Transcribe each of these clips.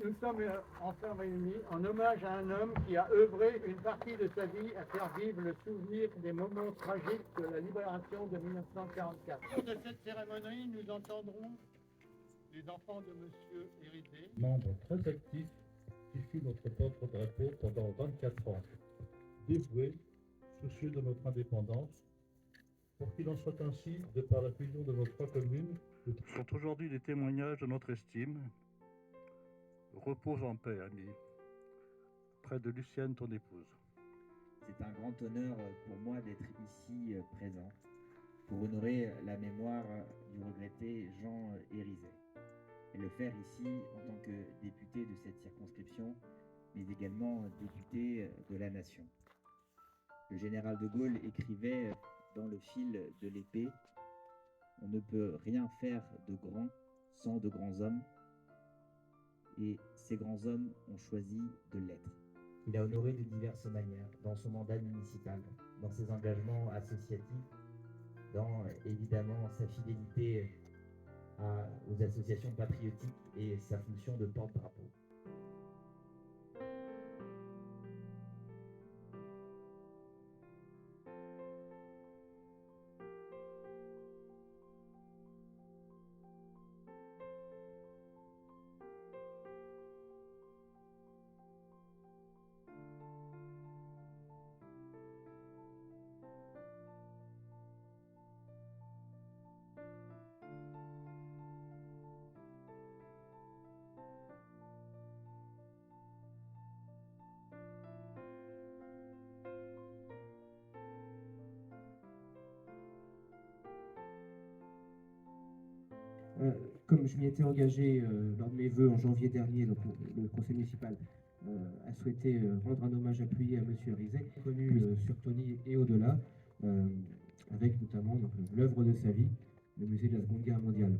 nous sommes enfin réunis en hommage à un homme qui a œuvré une partie de sa vie à faire vivre le souvenir des moments tragiques de la libération de 1944. Au cours de cette cérémonie, nous entendrons les enfants de M. Hérisé. Membre très actif qui fut notre porte-drapeau pendant 24 ans, dévoué, soucieux de notre indépendance, pour qu'il en soit ainsi de par la fusion de nos trois communes, sont aujourd'hui des témoignages de notre estime. Repose en paix, ami, près de Lucienne, ton épouse. C'est un grand honneur pour moi d'être ici présent pour honorer la mémoire du regretté Jean Hérisé et le faire ici en tant que député de cette circonscription, mais également député de la nation. Le général de Gaulle écrivait dans le fil de l'épée « On ne peut rien faire de grand sans de grands hommes ». Et ces grands hommes ont choisi de l'être. Il a honoré de diverses manières, dans son mandat municipal, dans ses engagements associatifs, dans évidemment sa fidélité aux associations patriotiques et sa fonction de porte-drapeau. Comme je m'y étais engagé lors de mes vœux en janvier dernier, donc le conseil municipal a souhaité rendre un hommage appuyé à M. Hérisé, connu sur Tony et au-delà, avec notamment l'œuvre de sa vie, le musée de la Seconde Guerre mondiale.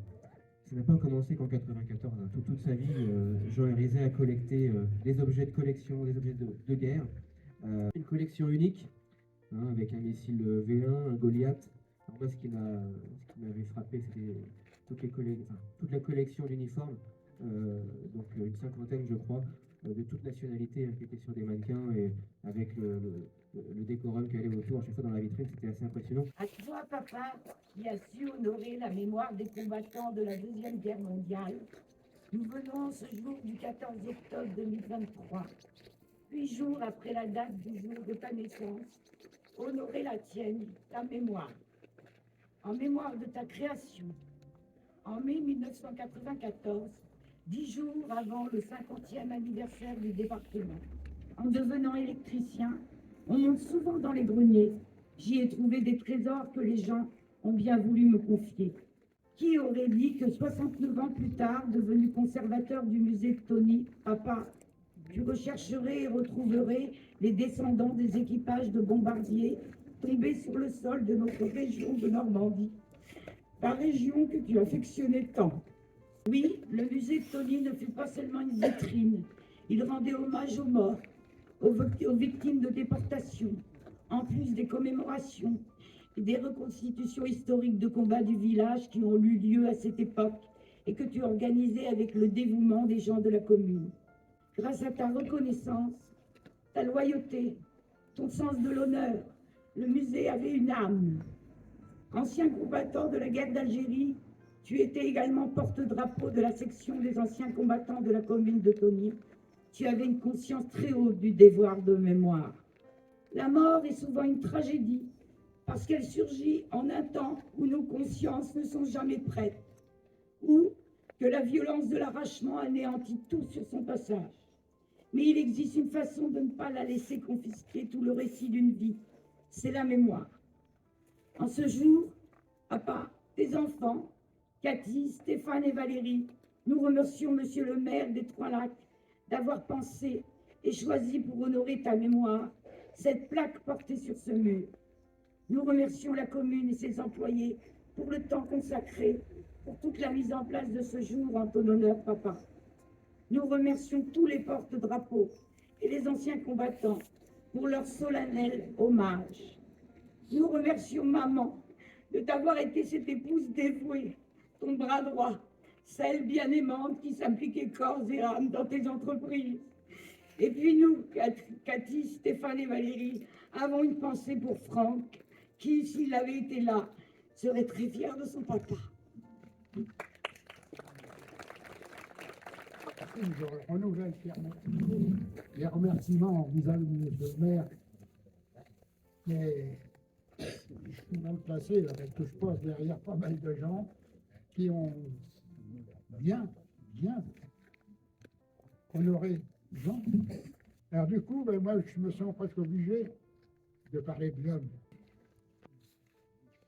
Ça n'a pas commencé qu'en 1994. Hein. Toute sa vie, Jean Hérisé a collecté des objets de collection, des objets de guerre. Une collection unique, hein, avec un missile V1, un Goliath. Alors moi, ce qui m'avait frappé, c'était toute la collection d'uniformes, donc une cinquantaine, je crois, de toute nationalité qui étaient sur des mannequins et avec le décorum qui allait autour à chaque fois dans la vitrine, c'était assez impressionnant. À toi, papa, qui a su honorer la mémoire des combattants de la Deuxième Guerre mondiale, nous venons ce jour du 14 octobre 2023, 8 jours après la date du jour de ta naissance, honorer la tienne, ta mémoire. En mémoire de ta création, en mai 1994, 10 jours avant le 50e anniversaire du département. En devenant électricien, on monte souvent dans les greniers. J'y ai trouvé des trésors que les gens ont bien voulu me confier. Qui aurait dit que 69 ans plus tard, devenu conservateur du musée de Tony, papa, tu rechercherais et retrouverais les descendants des équipages de bombardiers tombés sur le sol de notre région de Normandie. La région que tu affectionnais tant. Oui, le musée de Tony ne fut pas seulement une vitrine. Il rendait hommage aux morts, aux victimes de déportation, en plus des commémorations et des reconstitutions historiques de combats du village qui ont eu lieu à cette époque et que tu organisais avec le dévouement des gens de la commune. Grâce à ta reconnaissance, ta loyauté, ton sens de l'honneur, le musée avait une âme. Ancien combattant de la guerre d'Algérie, tu étais également porte-drapeau de la section des anciens combattants de la commune de Tony. Tu avais une conscience très haute du devoir de mémoire. La mort est souvent une tragédie, parce qu'elle surgit en un temps où nos consciences ne sont jamais prêtes, ou que la violence de l'arrachement anéantit tout sur son passage. Mais il existe une façon de ne pas la laisser confisquer tout le récit d'une vie, c'est la mémoire. En ce jour, papa, tes enfants, Cathy, Stéphane et Valérie, nous remercions Monsieur le maire des Trois-Lacs d'avoir pensé et choisi pour honorer ta mémoire cette plaque portée sur ce mur. Nous remercions la commune et ses employés pour le temps consacré, pour toute la mise en place de ce jour en ton honneur, papa. Nous remercions tous les porte-drapeaux et les anciens combattants pour leur solennel hommage. Nous remercions maman de t'avoir été cette épouse dévouée, ton bras droit, celle bien aimante qui s'impliquait corps et âme dans tes entreprises. Et puis nous, Cathy, Stéphane et Valérie, avons une pensée pour Franck, qui, s'il avait été là, serait très fier de son papa. Je renouvelle les remerciements vis-à-vis de monsieur le maire. Mais je suis mal placé avec que je passe derrière pas mal de gens qui ont bien honoré Jean. Alors du coup, ben, moi je me sens presque obligé de parler de l'homme.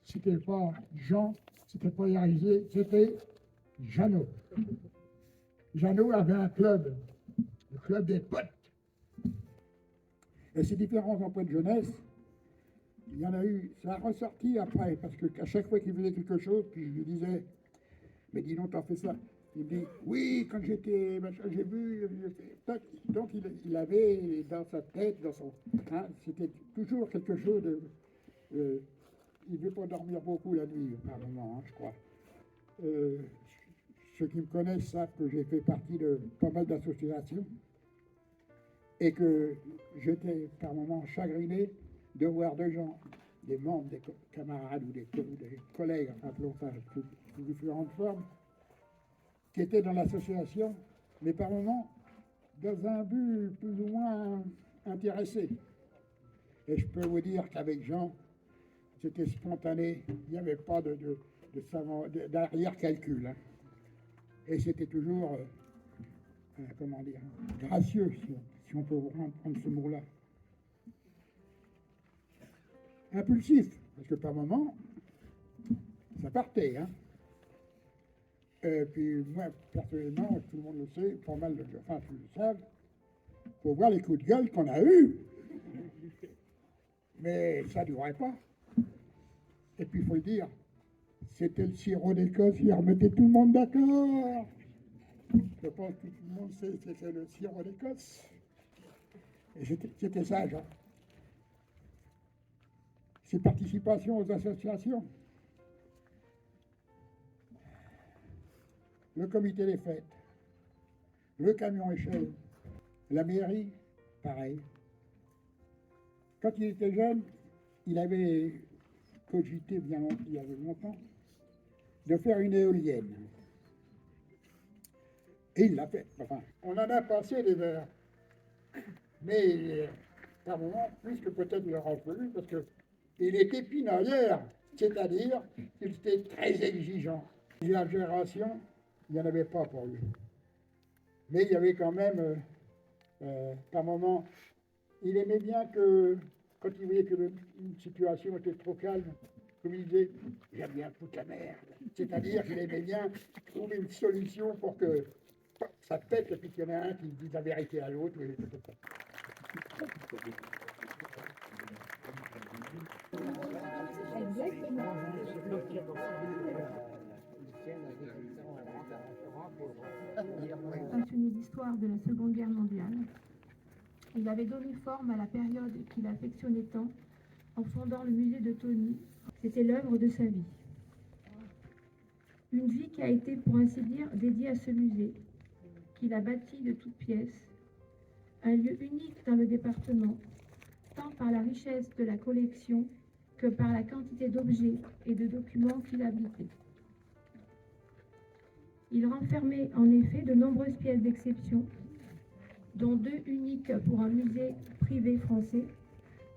C'était pas Jean, c'était pas Érisée, c'était Jeannot. Jeannot avait un club, le club des potes. Et ces différents emplois de jeunesse, il y en a eu, ça a ressorti après, parce qu'à chaque fois qu'il faisait quelque chose, puis je lui disais, mais dis donc, t'en fais ça. Il me dit, oui, quand j'étais, j'ai vu, donc il avait dans sa tête, dans son, hein, c'était toujours quelque chose de, il ne veut pas dormir beaucoup la nuit, par moment, hein, je crois. Ceux qui me connaissent savent que j'ai fait partie de pas mal d'associations et que j'étais par moments chagriné de voir des gens, des membres, des camarades ou des collègues, enfin, appelons ça sous différentes formes, qui étaient dans l'association, mais par moments dans un but plus ou moins intéressé. Et je peux vous dire qu'avec Jean, c'était spontané, il n'y avait pas d'arrière-calcul. Hein. Et c'était toujours, comment dire, gracieux, si on peut prendre ce mot-là. Impulsif, parce que par moment, ça partait. Hein. Et puis moi, personnellement, tout le monde le sait, pas mal de gens, enfin, tous le savent, il faut voir les coups de gueule qu'on a eus. Mais ça ne durait pas. Et puis il faut le dire, c'était le sirop d'Écosse qui remettait tout le monde d'accord. Je pense que tout le monde sait que c'était le sirop d'Écosse. Et c'était ça, Jean. Ses participations aux associations. Le comité des fêtes. Le camion échelle. La mairie, pareil. Quand il était jeune, il avait cogité il y avait longtemps, de faire une éolienne. Et il l'a fait. Enfin, on en a passé des heures. Mais par moment, plus que peut-être le plus, parce qu'il était pinailleur, c'est-à-dire qu'il était très exigeant. La génération, il n'y en avait pas pour lui. Mais il y avait quand même, par moment, il aimait bien que, quand il voyait que une situation était trop calme, comme il disait, j'aime bien foutre la merde. C'est-à-dire qu'il aimait bien trouver une solution pour que ça pète, et puis qu'il y en a un qui dit la vérité à l'autre. Passionné d'histoire de la Seconde Guerre mondiale, il avait donné forme à la période qu'il affectionnait tant en fondant le musée de Tony. C'était l'œuvre de sa vie. Une vie qui a été, pour ainsi dire, dédiée à ce musée, qu'il a bâti de toutes pièces, un lieu unique dans le département, tant par la richesse de la collection que par la quantité d'objets et de documents qu'il abritait. Il renfermait en effet de nombreuses pièces d'exception, dont 2 uniques pour un musée privé français,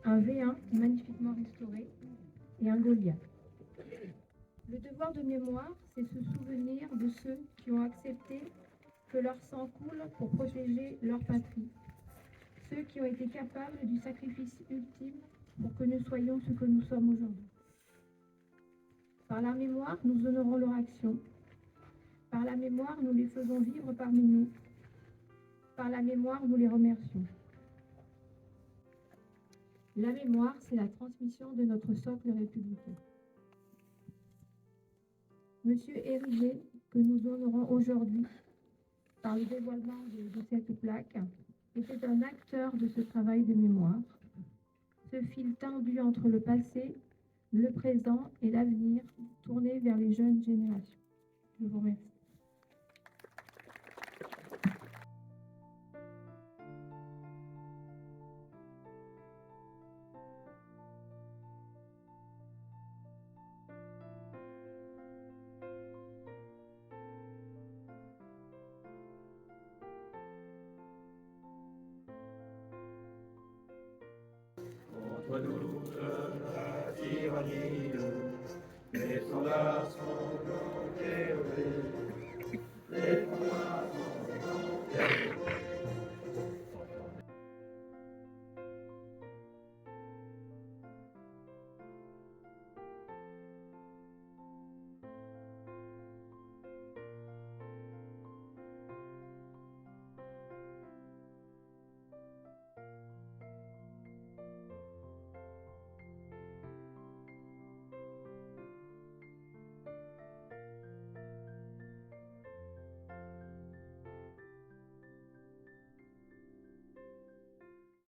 un V1 magnifiquement restauré et un Goliath. Le devoir de mémoire, c'est se souvenir de ceux qui ont accepté que leur sang coule pour protéger leur patrie, ceux qui ont été capables du sacrifice ultime pour que nous soyons ce que nous sommes aujourd'hui. Par la mémoire, nous honorons leur action. Par la mémoire, nous les faisons vivre parmi nous. Par la mémoire, nous les remercions. La mémoire, c'est la transmission de notre socle républicain. Monsieur Érisée, que nous honorons aujourd'hui par le dévoilement de cette plaque, était un acteur de ce travail de mémoire, ce fil tendu entre le passé, le présent et l'avenir, tourné vers les jeunes générations. Je vous remercie. redoute la tyrannie. Les soldats sont